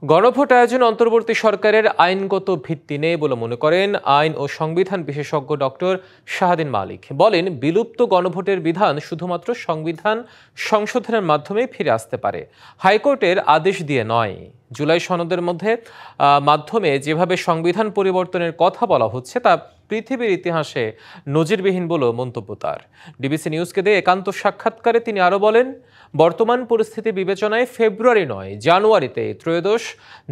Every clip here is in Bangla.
গণভোট আয়োজন অন্তর্বর্তী সরকারের আইনগত ভিত্তি নেই বলে মনে করেন আইন ও সংবিধান বিশেষজ্ঞ ডক্টর শাহদিন মালিক। বলেন, বিলুপ্ত গণভোটের বিধান শুধুমাত্র সংবিধান সংশোধনের মাধ্যমে ফিরে আসতে পারে, হাইকোর্টের আদেশ দিয়ে নয়। জুলাই সনদের মাধ্যমে যেভাবে সংবিধান পরিবর্তনের কথা বলা হচ্ছে তা পৃথিবীর ইতিহাসে নজিরবিহীন বলেও মন্তব্য তার। ডিবিসি নিউজকে দিয়ে একান্ত সাক্ষাৎকারে তিনি আরও বলেন, বর্তমান পরিস্থিতি বিবেচনায় ফেব্রুয়ারি নয়, জানুয়ারিতে ত্রয়োদশ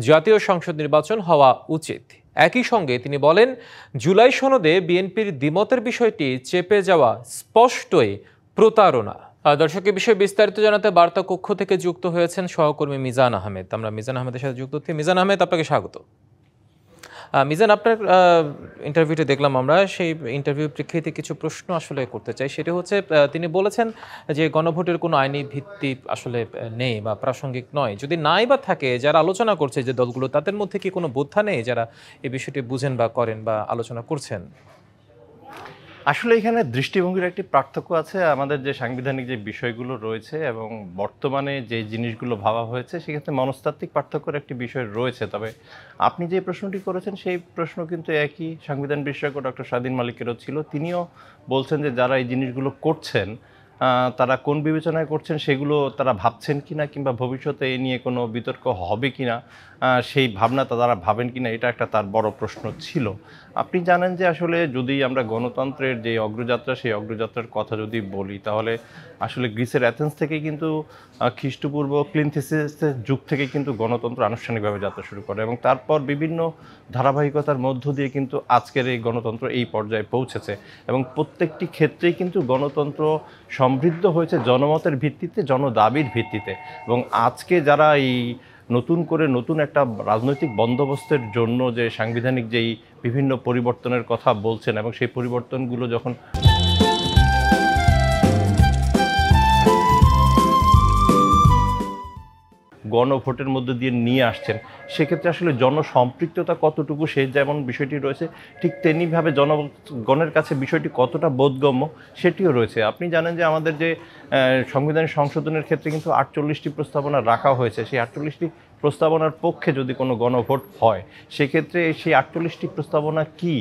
জাতীয় সংসদ নির্বাচন হওয়া উচিত। একই সঙ্গে তিনি বলেন, জুলাই সনদে বিএনপির দ্বিমতের বিষয়টি চেপে যাওয়া স্পষ্টই প্রতারণা। দর্শক, এ বিষয়ে বিস্তারিত জানাতে বার্তা কক্ষ থেকে যুক্ত হয়েছেন সহকর্মী মিজান আহমেদ। আমরা মিজান আহমেদের সাথে যুক্ত হচ্ছি। মিজান আহমেদ, আপনাকে স্বাগত। মিজান, আপনার ইন্টারভিউতে দেখলাম আমরা, সেই ইন্টারভিউ প্রেক্ষিতে কিছু প্রশ্ন আসলে করতে চাই। সেটি হচ্ছে, তিনি বলেছেন যে গণভোটের কোনো আইনি ভিত্তি আসলে নেই বা প্রাসঙ্গিক নয়। যদি নাই বা থাকে, যারা আলোচনা করছে যে দলগুলো, তাদের মধ্যে কি কোনো বোদ্ধা নেই যারা এই বিষয়টি বুঝেন বা করেন বা আলোচনা করছেন? আসলে এখানে দৃষ্টিভঙ্গির একটি পার্থক্য আছে। আমাদের যে সাংবিধানিক যে বিষয়গুলো রয়েছে এবং বর্তমানে যে জিনিসগুলো ভাবা হয়েছে, সেক্ষেত্রে মনস্তাত্ত্বিক পার্থক্যের একটি বিষয় রয়েছে। তবে আপনি যে প্রশ্নটি করেছেন সেই প্রশ্ন কিন্তু একই সংবিধান বিশেষজ্ঞ ডক্টর শাহদিন মালিকেরও ছিল। তিনিও বলছেন যে যারা এই জিনিসগুলো করছেন তারা কোন বিবেচনায় করছেন সেগুলো তারা ভাবছেন কিনা, কিংবা ভবিষ্যতে এ নিয়ে কোনো বিতর্ক হবে কিনা, সেই ভাবনা তারা ভাবেন কিনা, এটা একটা তার বড় প্রশ্ন ছিল। আপনি জানেন যে আসলে যদি আমরা গণতন্ত্রের যে অগ্রযাত্রা, সেই অগ্রযাত্রার কথা যদি বলি, তাহলে আসলে গ্রিসের অ্যাথেন্স থেকে কিন্তু খ্রিস্টপূর্ব ক্লিনথিসিসের যুগ থেকে কিন্তু গণতন্ত্র আনুষ্ঠানিকভাবে যাত্রা শুরু করে এবং তারপর বিভিন্ন ধারাবাহিকতার মধ্য দিয়ে কিন্তু আজকের এই গণতন্ত্র এই পর্যায়ে পৌঁছেছে। এবং প্রত্যেকটি ক্ষেত্রেই কিন্তু গণতন্ত্র সমৃদ্ধ হয়েছে জনমতের ভিত্তিতে, জনদাবির ভিত্তিতে। এবং আজকে যারা এই নতুন একটা রাজনৈতিক বন্দোবস্তের জন্য যে সাংবিধানিক যেই বিভিন্ন পরিবর্তনের কথা বলছেন, এবং সেই পরিবর্তনগুলো যখন গণভোটের মধ্যে দিয়ে নিয়ে আসছেন, সেক্ষেত্রে আসলে জনসম্পৃক্ততা কতটুকু, সে যেমন বিষয়টি রয়েছে, ঠিক তেমনিভাবে জনগণের কাছে বিষয়টি কতটা বোধগম্য সেটিও রয়েছে। আপনি জানেন যে আমাদের যে সংবিধান সংশোধনের ক্ষেত্রে কিন্তু 48টি প্রস্তাবনা রাখা হয়েছে। সেই 48টি প্রস্তাবনার পক্ষে যদি কোনো গণভোট হয়, সেক্ষেত্রে সেই 48টি প্রস্তাবনা কী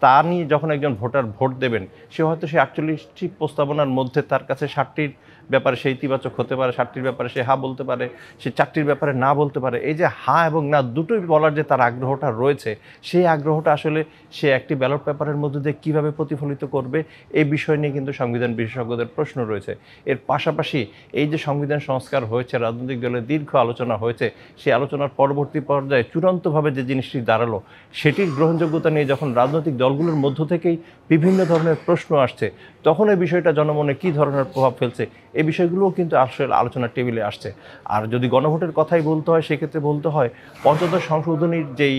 তা নিয়ে যখন একজন ভোটার ভোট দেবেন, সে হয়তো সেই 48টি প্রস্তাবনার মধ্যে তার কাছে 60টির ব্যাপারে সে ইতিবাচক হতে পারে, 60টির ব্যাপারে সে হ্যাঁ বলতে পারে, সে 4টির ব্যাপারে না বলতে পারে। এই যে হ্যাঁ এবং না দুটোই বলার যে তার আগ্রহটা রয়েছে, সেই আগ্রহটা আসলে সে একটি ব্যালট পেপারের মধ্যে দিয়ে কীভাবে প্রতিফলিত করবে, এই বিষয় নিয়ে কিন্তু সংবিধান বিশেষজ্ঞদের প্রশ্ন রয়েছে। এর পাশাপাশি এই যে সংবিধান সংস্কার হয়েছে, রাজনৈতিক দলের দীর্ঘ আলোচনা হয়েছে, সেই আলোচনার পরবর্তী পর্যায়ে চূড়ান্তভাবে যে জিনিসটি দাঁড়ালো, সেটির গ্রহণযোগ্যতা নিয়ে যখন রাজনৈতিক দলগুলোর মধ্য থেকেই বিভিন্ন ধরনের প্রশ্ন আসছে, তখন এই বিষয়টা জনমনে কী ধরনের প্রভাব ফেলছে, এই বিষয়গুলোও কিন্তু আসলে আলোচনার টেবিলে আসছে। আর যদি গণভোটের কথাই বলতে হয়, সেক্ষেত্রে বলতে হয় পঞ্চদশ সংশোধনীর যেই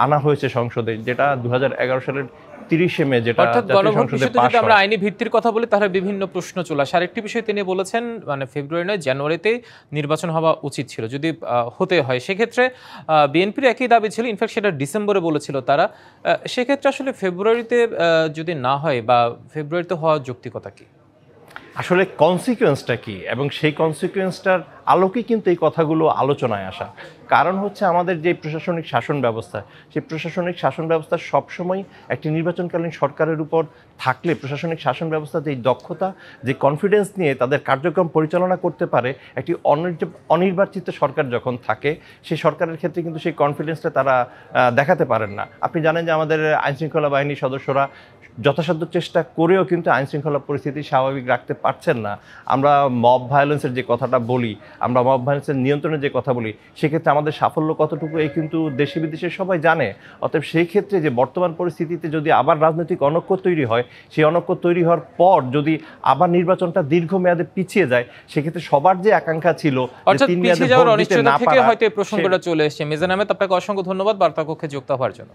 আনা হয়েছে সংসদে, যেটা 2011 সালের 30শে মে, যেটা সংসদে পাস হয়। আমরা আইনি ভিত্তির কথা বলি, তাহলে বিভিন্ন প্রশ্ন চলে আসে। আরেকটি বিষয় তিনি বলেছেন, মানে ফেব্রুয়ারি নয়, জানুয়ারিতে নির্বাচন হওয়া উচিত ছিল যদি হতে হয়। সেক্ষেত্রে বিএনপির একই দাবি ছিল, ইনফ্যাক্ট সেটা ডিসেম্বরে বলেছিল তারা। সেক্ষেত্রে আসলে ফেব্রুয়ারিতে যদি না হয়, বা ফেব্রুয়ারিতে হওয়ার যৌক্তিকতা কি? আসলে কনসিকুয়েন্সটা কী, এবং সেই কনসিকুয়েন্সটার আলোকে কিন্তু এই কথাগুলো আলোচনায় আসা। কারণ হচ্ছে আমাদের যে প্রশাসনিক শাসন ব্যবস্থা, সেই প্রশাসনিক শাসন ব্যবস্থা সবসময় একটি নির্বাচনকালীন সরকারের উপর থাকলে প্রশাসনিক শাসন ব্যবস্থা যে দক্ষতা, যে কনফিডেন্স নিয়ে তাদের কার্যক্রম পরিচালনা করতে পারে, একটি অনির্বাচিত সরকার যখন থাকে, সেই সরকারের ক্ষেত্রে কিন্তু সেই কনফিডেন্সটা তারা দেখাতে পারেন না। আপনি জানেন যে আমাদের আইনশৃঙ্খলা বাহিনীর সদস্যরা যথাসাধ্য চেষ্টা করেও কিন্তু আইনশৃঙ্খলা পরিস্থিতি স্বাভাবিক রাখতে পারছেন না। আমরা মব ভায়োলেন্সের যে কথাটা বলি, আমরা মব ভায়োলেন্সের নিয়ন্ত্রণের যে কথা বলি, সেক্ষেত্রে আমাদের সাফল্য কতটুকু এই কিন্তু দেশে বিদেশে সবাই জানে। অতএব সেই ক্ষেত্রে যে বর্তমান পরিস্থিতিতে যদি আবার রাজনৈতিক অনৈক্য তৈরি হয়, সেই অনৈক্য তৈরি হওয়ার পর যদি আবার নির্বাচনটা দীর্ঘমেয়াদে পিছিয়ে যায়, সেক্ষেত্রে সবার যে আকাঙ্ক্ষা ছিল যে 3 মেয়াদে ভোট দিতে না পারা, হয়তো এই প্রসঙ্গটা চলে এসেছে। মিজান আহমেদ, আপনাকে অসংখ্য ধন্যবাদ বার্তা কক্ষে যুক্ত হওয়ার জন্য।